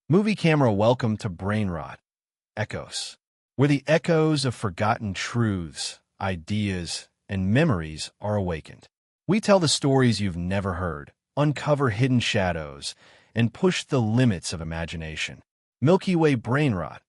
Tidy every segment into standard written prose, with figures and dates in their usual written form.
Movie camera, welcome to Brainrot, Echoes, where the echoes of forgotten truths, ideas, and memories are awakened. We tell the stories you've never heard, uncover hidden shadows, and push the limits of imagination. Milky Way Brainrot,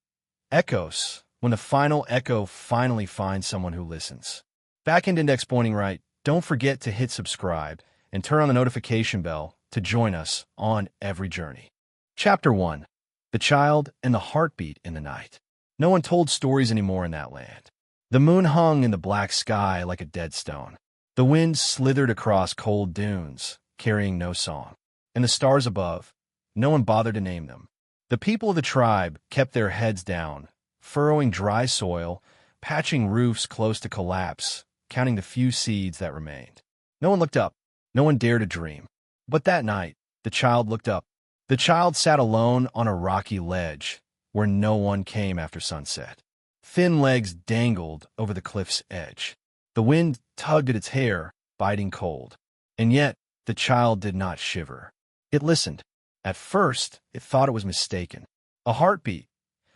Echoes, when the final echo finally finds someone who listens. Backend index pointing right, don't forget to hit subscribe and turn on the notification bell to join us on every journey. Chapter 1. The Child and the Heartbeat in the Night. No one told stories anymore in that land. The moon hung in the black sky like a dead stone. The wind slithered across cold dunes, carrying no song. And the stars above, no one bothered to name them. The people of the tribe kept their heads down, furrowing dry soil, patching roofs close to collapse, counting the few seeds that remained. No one looked up. No one dared to dream. But that night, the child looked up. The child sat alone on a rocky ledge where no one came after sunset. Thin legs dangled over the cliff's edge. The wind tugged at its hair, biting cold. And yet, the child did not shiver. It listened. At first, it thought it was mistaken. A heartbeat,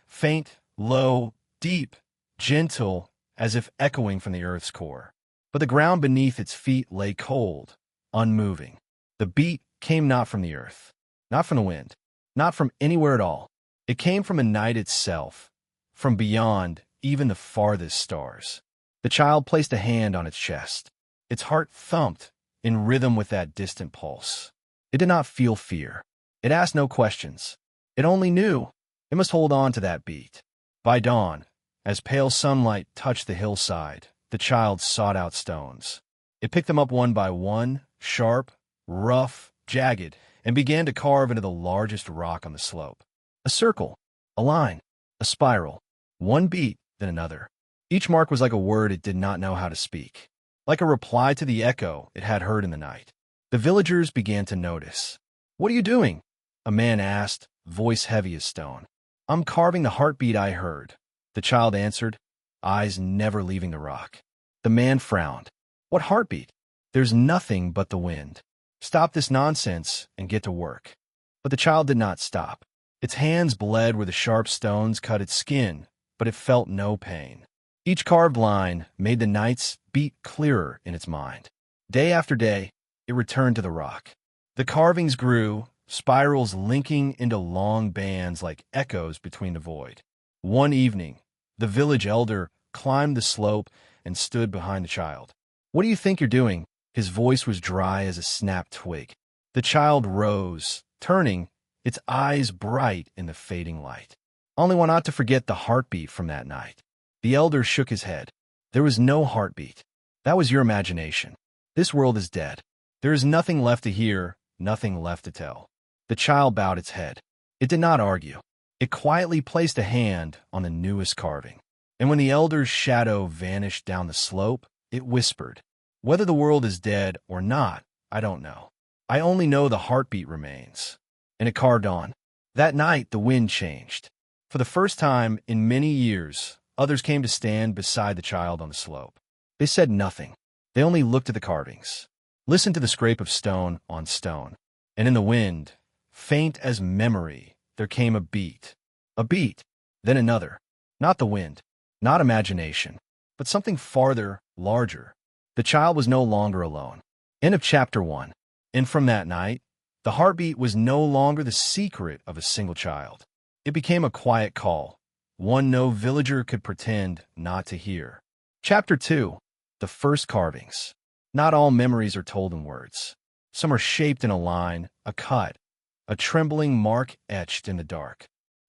faint, low, deep, gentle, as if echoing from the earth's core. But the ground beneath its feet lay cold, unmoving. The beat came not from the earth, not from the wind, not from anywhere at all. It came from the night itself, from beyond even the farthest stars. The child placed a hand on its chest. Its heart thumped in rhythm with that distant pulse. It did not feel fear. It asked no questions. It only knew it must hold on to that beat. By dawn, as pale sunlight touched the hillside, the child sought out stones. It picked them up one by one, sharp, rough, jagged, and began to carve into the largest rock on the slope. A circle, a line, a spiral, one beat, then another. Each mark was like a word it did not know how to speak, like a reply to the echo it had heard in the night. The villagers began to notice. "What are you doing?" a man asked, voice heavy as stone. "I'm carving the heartbeat I heard," the child answered, eyes never leaving the rock. The man frowned. "What heartbeat? There's nothing but the wind. Stop this nonsense and get to work." But the child did not stop. Its hands bled where the sharp stones cut its skin, but it felt no pain. Each carved line made the nights beat clearer in its mind. Day after day, it returned to the rock. The carvings grew, spirals linking into long bands like echoes between the void. One evening, the village elder climbed the slope and stood behind the child. "What do you think you're doing?" His voice was dry as a snapped twig. The child rose, turning, its eyes bright in the fading light. "Only want not to forget the heartbeat from that night." The elder shook his head. "There was no heartbeat. That was your imagination. This world is dead. There is nothing left to hear, nothing left to tell." The child bowed its head. It did not argue. It quietly placed a hand on the newest carving. And when the elder's shadow vanished down the slope, it whispered, "Whether the world is dead or not, I don't know. I only know the heartbeat remains." And it carved on. That night, the wind changed. For the first time in many years, others came to stand beside the child on the slope. They said nothing. They only looked at the carvings, listened to the scrape of stone on stone. And in the wind, faint as memory, there came a beat, then another. Not the wind, not imagination, but something farther, larger. The child was no longer alone. End of chapter 1. And from that night, the heartbeat was no longer the secret of a single child. It became a quiet call, one no villager could pretend not to hear. Chapter 2. The First Carvings. Not all memories are told in words. Some are shaped in a line, a cut, a trembling mark etched in the dark.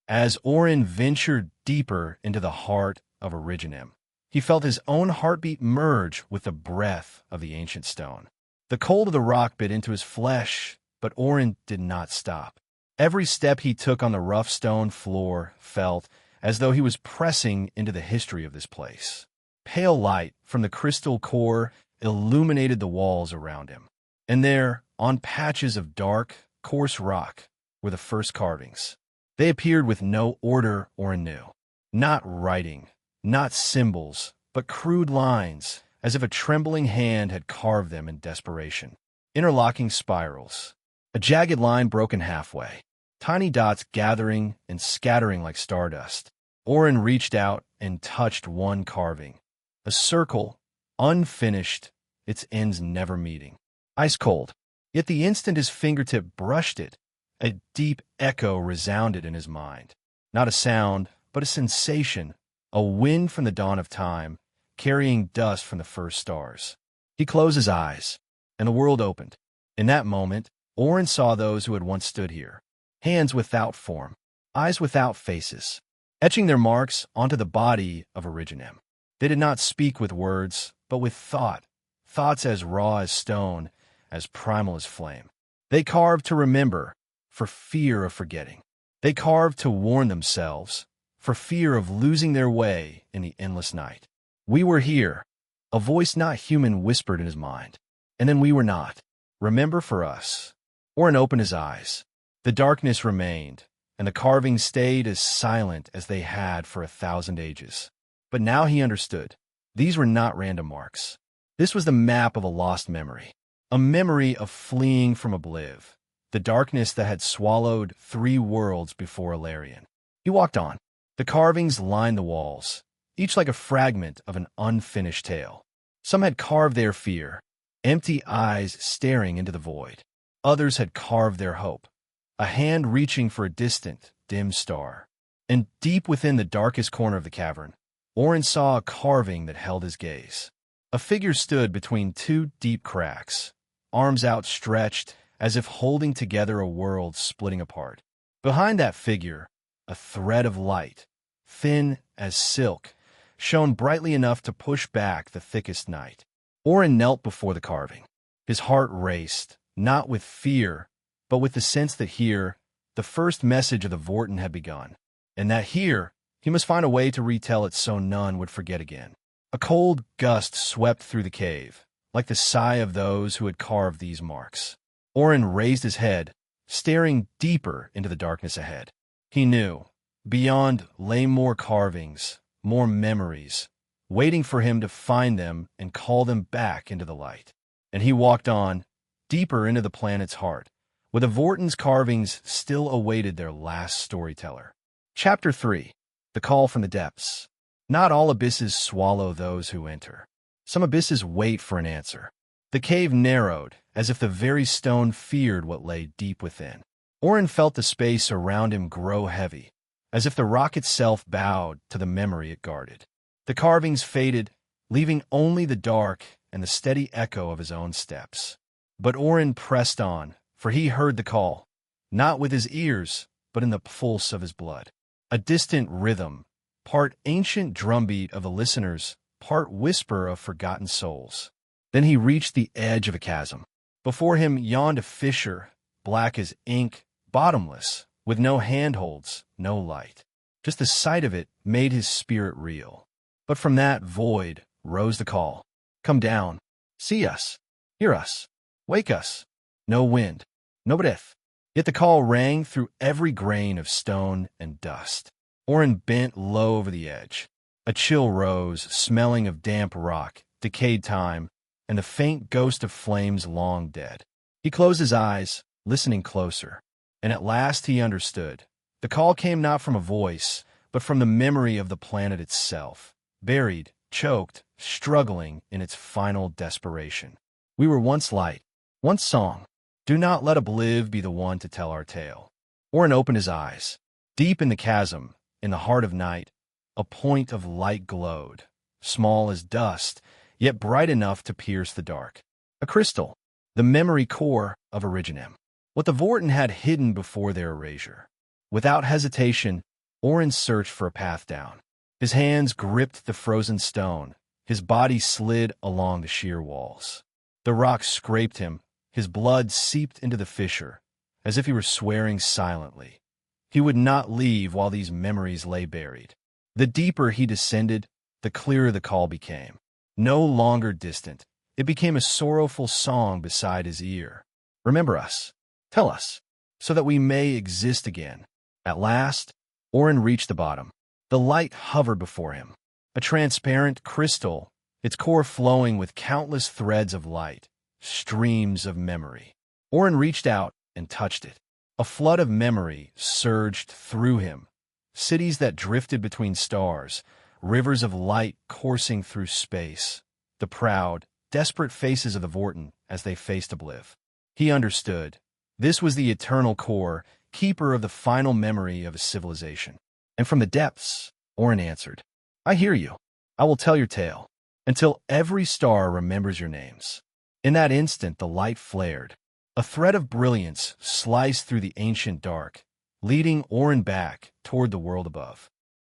As Orin ventured deeper into the heart of Originum, he felt his own heartbeat merge with the breath of the ancient stone. The cold of the rock bit into his flesh, but Orin did not stop. Every step he took on the rough stone floor felt as though he was pressing into the history of this place. Pale light from the crystal core illuminated the walls around him. And there, on patches of dark, coarse rock, were the first carvings. They appeared with no order or anew. Not writing, not symbols, but crude lines, as if a trembling hand had carved them in desperation. Interlocking spirals. A jagged line broken halfway. tiny dots gathering and scattering like stardust. Orin reached out and touched one carving. A circle, unfinished, its ends never meeting. Ice cold. Yet the instant his fingertip brushed it, a deep echo resounded in his mind. Not a sound, but a sensation, a wind from the dawn of time, carrying dust from the first stars. He closed his eyes, and the world opened. In that moment, Orin saw those who had once stood here. Hands without form, eyes without faces, etching their marks onto the body of Originem. They did not speak with words, but with thought, thoughts as raw as stone, as primal as flame. They carved to remember, for fear of forgetting. They carved to warn themselves, for fear of losing their way in the endless night. We were here, a voice not human whispered in his mind. And then we were not. Remember for us. Orin opened his eyes. The darkness remained, and the carvings stayed as silent as they had for 1,000 ages. But now he understood. These were not random marks. This was the map of a lost memory. A memory of fleeing from Obliv, the darkness that had swallowed 3 worlds before Ilarion. He walked on. The carvings lined the walls, each like a fragment of an unfinished tale. Some had carved their fear, empty eyes staring into the void. Others had carved their hope, a hand reaching for a distant, dim star. And deep within the darkest corner of the cavern, Orin saw a carving that held his gaze. A figure stood between 2 deep cracks, arms outstretched as if holding together a world splitting apart. Behind that figure, a thread of light, thin as silk, shone brightly enough to push back the thickest night. Orin knelt before the carving. His heart raced, not with fear, but with the sense that here, the first message of the Vorten had begun, and that here, he must find a way to retell it so none would forget again. A cold gust swept through the cave, like the sigh of those who had carved these marks. Orin raised his head, staring deeper into the darkness ahead. He knew, beyond lay more carvings, more memories, waiting for him to find them and call them back into the light. And he walked on, deeper into the planet's heart, where the Vorten's carvings still awaited their last storyteller. Chapter 3. The Call from the Depths. Not all abysses swallow those who enter. Some abysses wait for an answer. The cave narrowed, as if the very stone feared what lay deep within. Orin felt the space around him grow heavy, as if the rock itself bowed to the memory it guarded. The carvings faded, leaving only the dark and the steady echo of his own steps. But Orin pressed on, for he heard the call, not with his ears, but in the pulse of his blood. A distant rhythm, part ancient drumbeat of the listeners, part whisper of forgotten souls. Then he reached the edge of a chasm. Before him yawned a fissure, black as ink, bottomless, with no handholds, no light. Just the sight of it made his spirit reel. But from that void rose the call. Come down. See us. Hear us. Wake us. No wind. No breath. Yet the call rang through every grain of stone and dust. Orin bent low over the edge. A chill rose, smelling of damp rock, decayed time, and the faint ghost of flames long dead. He closed his eyes, listening closer. And at last he understood. The call came not from a voice, but from the memory of the planet itself, buried, choked, struggling in its final desperation. We were once light, once song. Do not let Obliv be the one to tell our tale. Orin opened his eyes. Deep in the chasm, in the heart of night, a point of light glowed, small as dust, yet bright enough to pierce the dark. A crystal, the memory core of Originem. What the Vorten had hidden before their erasure. Without hesitation, Orin searched for a path down. His hands gripped the frozen stone. His body slid along the sheer walls. The rock scraped him. His blood seeped into the fissure, as if he were swearing silently. He would not leave while these memories lay buried. The deeper he descended, the clearer the call became. No longer distant, it became a sorrowful song beside his ear. Remember us. Tell us, so that we may exist again. At last, Orin reached the bottom. The light hovered before him, a transparent crystal, its core flowing with countless threads of light, streams of memory. Orin reached out and touched it. A flood of memory surged through him. Cities that drifted between stars, rivers of light coursing through space, the proud, desperate faces of the Vorten as they faced Obliv. He understood. This was the eternal core, keeper of the final memory of a civilization. And from the depths, Orin answered, I hear you. I will tell your tale, until every star remembers your names. In that instant, the light flared. A thread of brilliance sliced through the ancient dark, leading Orin back toward the world above.